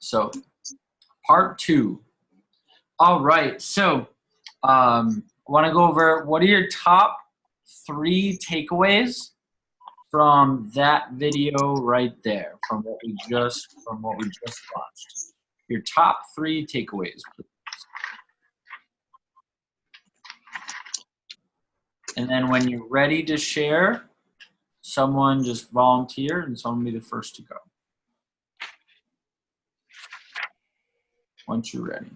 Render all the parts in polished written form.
So part 2. All right. So I want to go over what are your top 3 takeaways from that video right there, from what we just watched. Your top 3 takeaways, please. And then when you're ready to share, someone just volunteer and someone be the first to go. Once you're ready.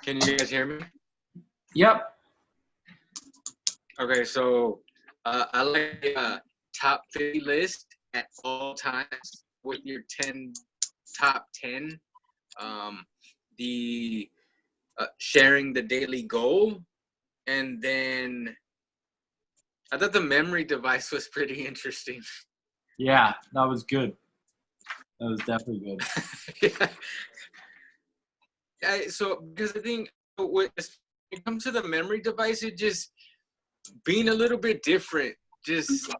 Can you guys hear me? Yep. Okay, so I like a top 50 list at all times with your top 10. The sharing the daily goal, and then I thought the memory device was pretty interesting. Yeah, that was good. That was definitely good. Yeah. So because I think when it comes to the memory device, it just being a little bit different. Just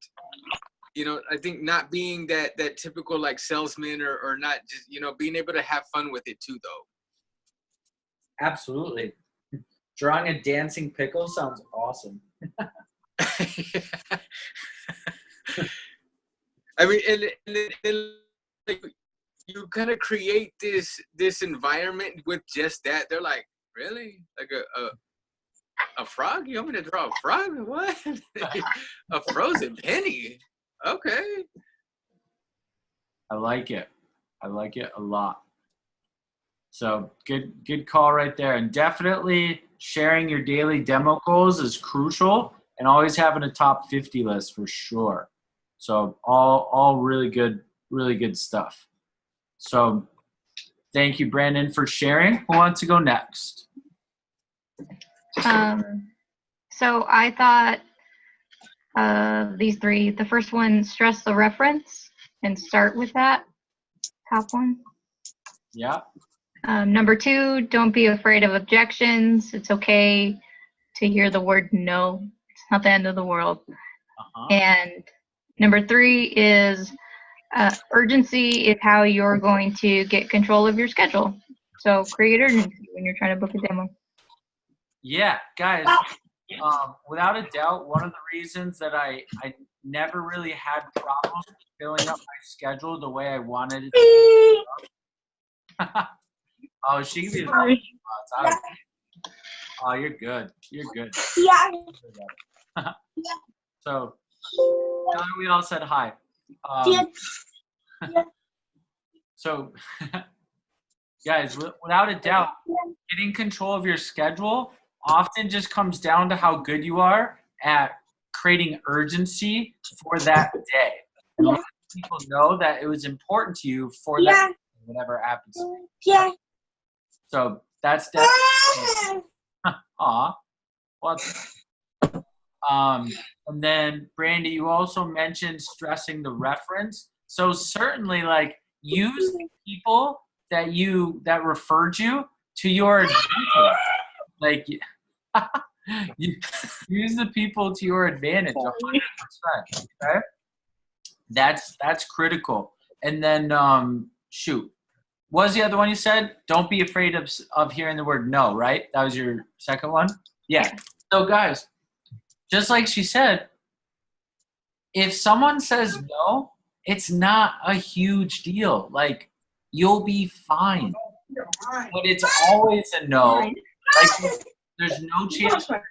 I think not being that typical like salesman or not just being able to have fun with it too though. Absolutely. Drawing a dancing pickle sounds awesome. I mean, and like you kind of create this environment with just that. They're like, really? Like a frog? You want me to draw a frog? What? A frozen penny? Okay. I like it. I like it a lot. So good call right there. And definitely sharing your daily demo goals is crucial, and always having a top 50 list for sure. So all really good stuff. So thank you, Brandon, for sharing. Who wants to go next? So I thought these 3, the first one, stress the reference and start with that top one. Yeah. Number 2, don't be afraid of objections. It's okay to hear the word no. It's not the end of the world. And number 3 is urgency is how you're going to get control of your schedule. So create urgency when you're trying to book a demo. Yeah, guys, without a doubt, one of the reasons that I never really had problems filling up my schedule the way I wanted it to. Oh, she can be the Oh, you're good. You're good. Yeah. So, now that we all said hi. So, guys, without a doubt, getting control of your schedule often just comes down to how good you are at creating urgency for that day. And a lot of people know that it was important to you for that, whatever happens. Yeah. So that's definitely. Aw. And then Brandy, you also mentioned stressing the reference. So certainly, like, use the people that referred you to your advantage. Like, you use the people to your advantage 100%. Okay, that's critical. And then shoot, what was the other one you said? Don't be afraid of hearing the word no, right? That was your second one? Yeah. So guys, just like she said, if someone says no, it's not a huge deal. Like, you'll be fine. But it's always a no. Like, there's no chance for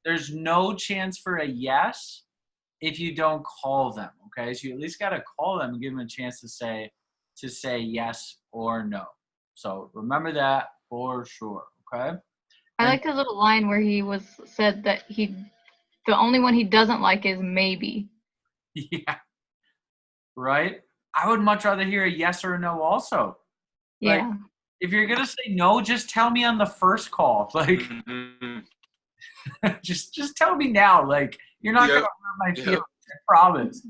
there's no chance for a yes if you don't call them. Okay, so you at least got to call them and give them a chance to say yes or no. So remember that for sure. Okay. I like the little line where he said that the only one he doesn't like is maybe. Yeah. Right? I would much rather hear a yes or a no also. Yeah. Like, if you're going to say no, just tell me on the first call. Like, just tell me now. Like, you're not going to hurt my feelings. I promise.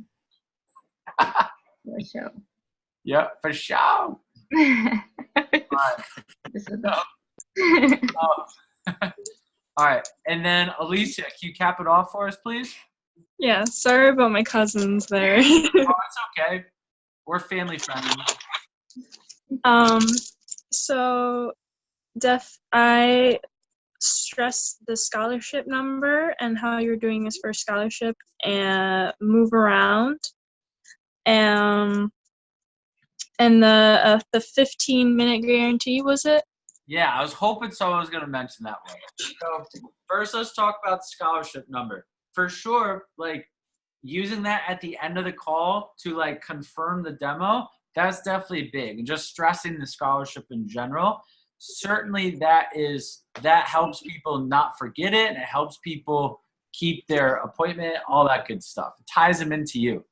For sure. Yeah, for sure. Oh. All right. And then Alicia, can you cap it off for us, please? Yeah, sorry about my cousins there. Oh, it's okay. We're family friendly. So I stress the scholarship number and how you're doing this for scholarship and move around. And the 15-minute guarantee, was it? Yeah, I was hoping someone was going to mention that one. So first, let's talk about the scholarship number. For sure, like using that at the end of the call to like confirm the demo, that's definitely big. And just stressing the scholarship in general, certainly that helps people not forget it, and it helps people keep their appointment, all that good stuff. It ties them into you.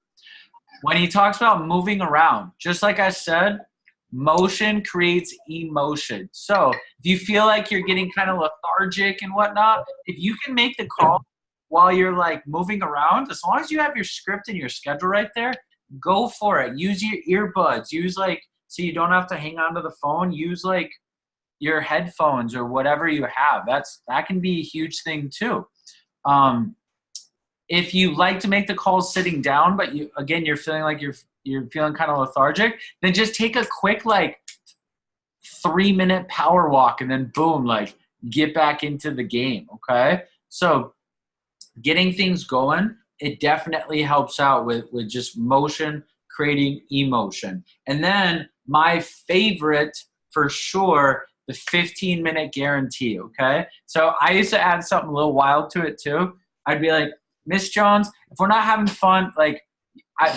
When he talks about moving around, just like I said, motion creates emotion. So if you feel like you're getting kind of lethargic and whatnot, if you can make the call while you're like moving around, as long as you have your script and your schedule right there, go for it. Use your earbuds. Use like, so you don't have to hang on to the phone. Use like your headphones or whatever you have. That can be a huge thing too. If you like to make the calls sitting down, but you're feeling like you're feeling kind of lethargic, then just take a quick like 3-minute power walk and then boom, like get back into the game. Okay. So getting things going, it definitely helps out with just motion, creating emotion. And then my favorite for sure, the 15-minute guarantee. Okay. So I used to add something a little wild to it too. I'd be like, Miss Jones, if we're not having fun, like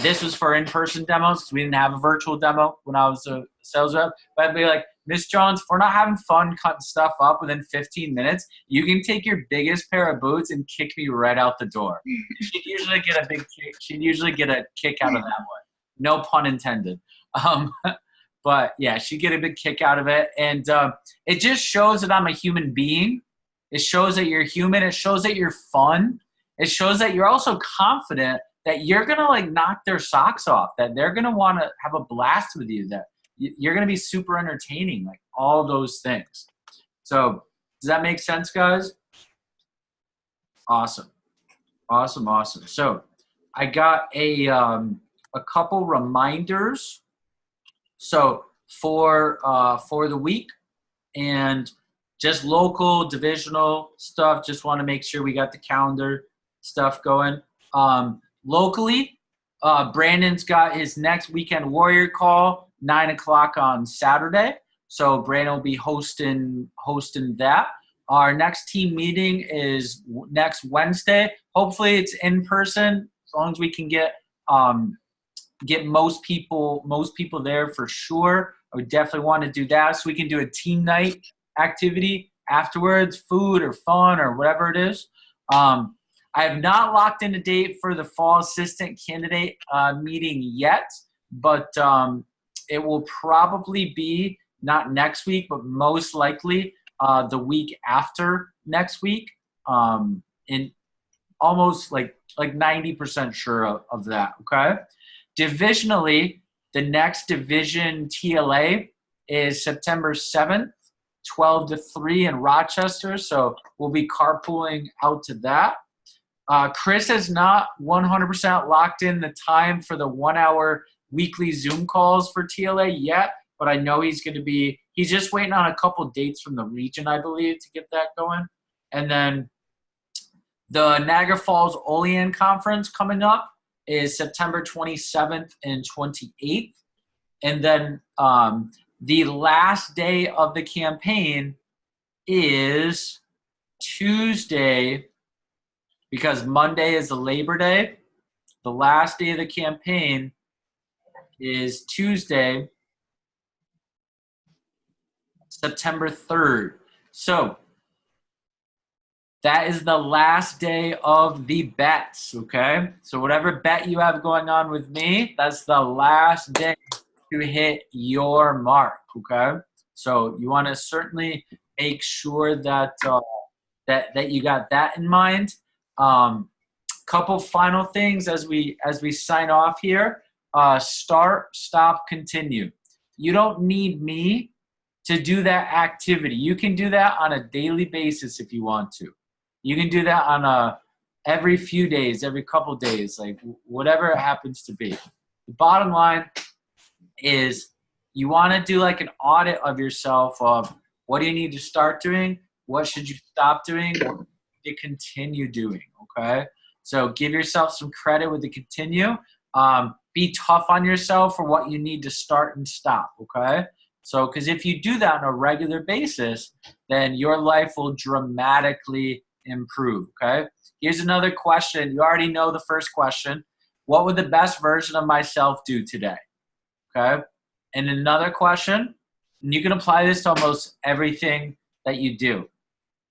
this was for in-person demos because we didn't have a virtual demo when I was a sales rep, but I'd be like, Miss Jones, if we're not having fun cutting stuff up within 15 minutes, you can take your biggest pair of boots and kick me right out the door. She'd usually get a big kick. She'd usually get a kick out of that one. No pun intended. But yeah, she'd get a big kick out of it. And it just shows that I'm a human being. It shows that you're human. It shows that you're fun. It shows that you're also confident that you're going to like knock their socks off, that they're going to want to have a blast with you, that you're going to be super entertaining, like all those things. So does that make sense, guys? Awesome. Awesome. Awesome. So I got a couple reminders. So for the week and just local divisional stuff, just want to make sure we got the calendar stuff going. Locally, Brandon's got his next Weekend Warrior call, 9 o'clock on Saturday. So Brandon will be hosting that. Our next team meeting is next Wednesday. Hopefully it's in person, as long as we can get most people there for sure. I would definitely want to do that so we can do a team night activity afterwards, food or fun or whatever it is. I have not locked in a date for the fall assistant candidate meeting yet, but it will probably be not next week, but most likely the week after next week. In almost like 90% sure of that. Okay. Divisionally, the next division TLA is September 7th, 12 to 3 in Rochester. So we'll be carpooling out to that. Chris has not 100% locked in the time for the 1-hour weekly Zoom calls for TLA yet, but I know he's just waiting on a couple dates from the region, I believe, to get that going. And then the Niagara Falls Olean Conference coming up is September 27th and 28th. And then the last day of the campaign is Tuesday, because Monday is the Labor Day. The last day of the campaign is Tuesday, September 3rd. So that is the last day of the bets, okay? So whatever bet you have going on with me, that's the last day to hit your mark, okay? So you want to certainly make sure that that you got that in mind. Couple final things as we sign off here. Start, stop, continue. You don't need me to do that activity. You can do that on a daily basis if you want to. You can do that on every few days, every couple days, like whatever it happens to be. The bottom line is you want to do like an audit of yourself of what do you need to start doing, what should you stop doing, what to continue doing, okay? So give yourself some credit with the continue. Be tough on yourself for what you need to start and stop, okay? So, because if you do that on a regular basis, then your life will dramatically improve, okay? Here's another question. You already know the first question. What would the best version of myself do today? Okay? And another question, and you can apply this to almost everything that you do.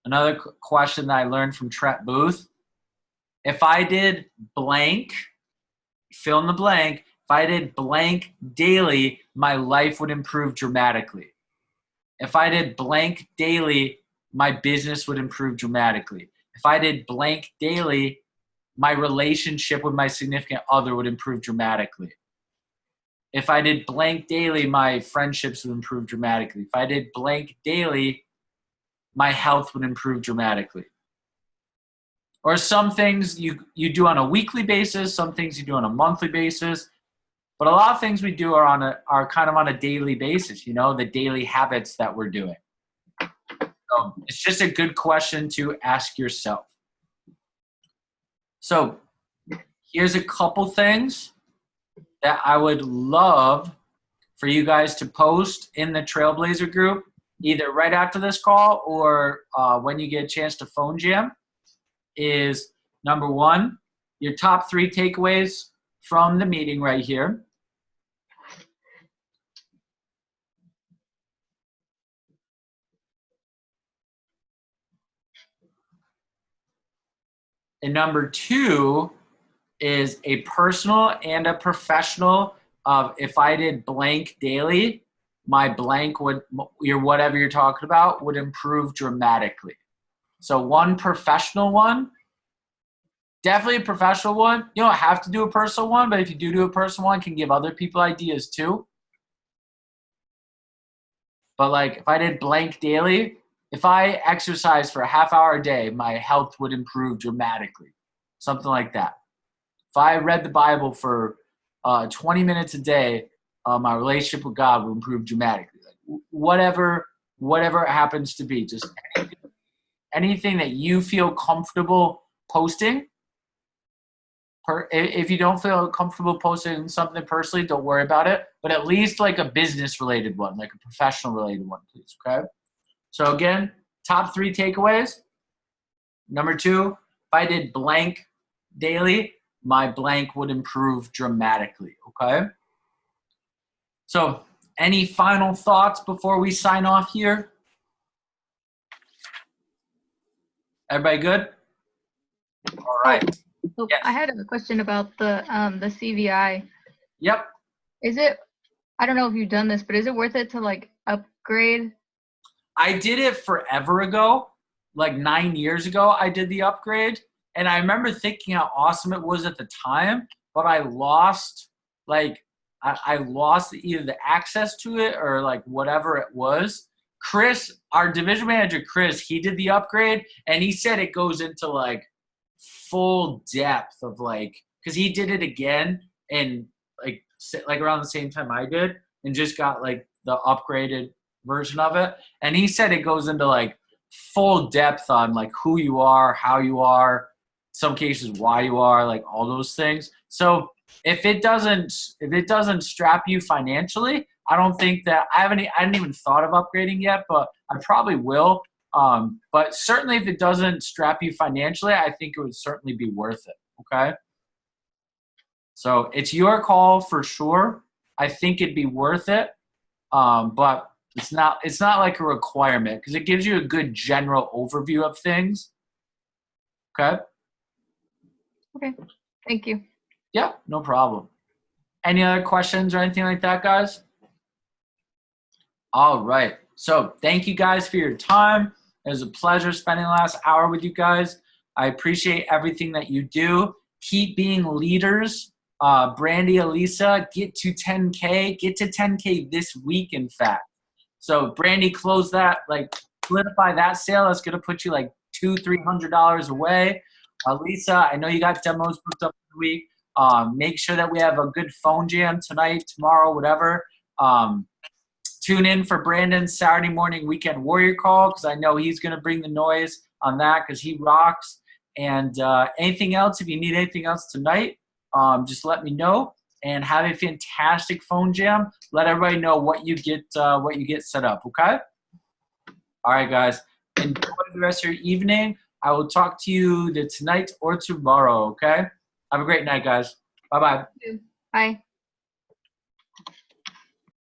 Another question that I learned from Trent Booth. If I did blank, fill in the blank, if I did blank daily, my life would improve dramatically. If I did blank daily, my business would improve dramatically. If I did blank daily, my relationship with my significant other would improve dramatically. If I did blank daily, my friendships would improve dramatically. If I did blank daily, my health would improve dramatically. Or some things you do on a weekly basis, some things you do on a monthly basis, but a lot of things we do are kind of on a daily basis, you know, the daily habits that we're doing. So it's just a good question to ask yourself. So here's a couple things that I would love for you guys to post in the Trailblazer group, either right after this call or when you get a chance to phone jam, is number one, your top 3 takeaways from the meeting right here. And number 2 is a personal and a professional of if I did blank daily, my blank would, your whatever you're talking about, would improve dramatically. So one professional one, definitely a professional one. You don't have to do a personal one, but if you do a personal one, can give other people ideas too. But like if I did blank daily, if I exercise for a half hour a day, my health would improve dramatically. Something like that. If I read the Bible for 20 minutes a day, my relationship with God will improve dramatically. Like whatever it happens to be, just anything that you feel comfortable posting. If you don't feel comfortable posting something personally, don't worry about it. But at least like a business-related one, like a professional-related one, please, okay? So again, top 3 takeaways. Number 2, if I did blank daily, my blank would improve dramatically, okay? So any final thoughts before we sign off here? Everybody good? All right. So Yes. I had a question about the CVI. Yep. Is it, I don't know if you've done this, but is it worth it to like upgrade? I did it forever ago, like 9 years ago, I did the upgrade. And I remember thinking how awesome it was at the time, but I lost, like, I lost either the access to it or like whatever it was. Chris, our division manager, Chris, he did the upgrade and he said it goes into like full depth of like, cause he did it again and like around the same time I did and just got like the upgraded version of it. And he said it goes into like full depth on like who you are, how you are, some cases why you are, like all those things. So if it doesn't strap you financially, I don't think that I hadn't even thought of upgrading yet, but I probably will. But certainly if it doesn't strap you financially, I think it would certainly be worth it. Okay. So it's your call for sure. I think it'd be worth it. But it's not like a requirement because it gives you a good general overview of things. Okay. Okay. Thank you. Yeah, no problem. Any other questions or anything like that, guys? All right. So thank you guys for your time. It was a pleasure spending the last hour with you guys. I appreciate everything that you do. Keep being leaders. Brandy, Elisa, get to 10K. Get to 10K this week, in fact. So Brandy, close that, like solidify that sale. That's gonna put you like $200-300 away. Lisa, I know you got demos booked up for the week. Make sure that we have a good phone jam tonight, tomorrow, whatever. Tune in for Brandon's Saturday morning weekend warrior call because I know he's gonna bring the noise on that because he rocks. And anything else, if you need anything else tonight, just let me know. And have a fantastic phone jam. Let everybody know what you get set up. Okay. All right, guys. Enjoy the rest of your evening. I will talk to you tonight or tomorrow. Okay. Have a great night, guys. Bye-bye. Bye.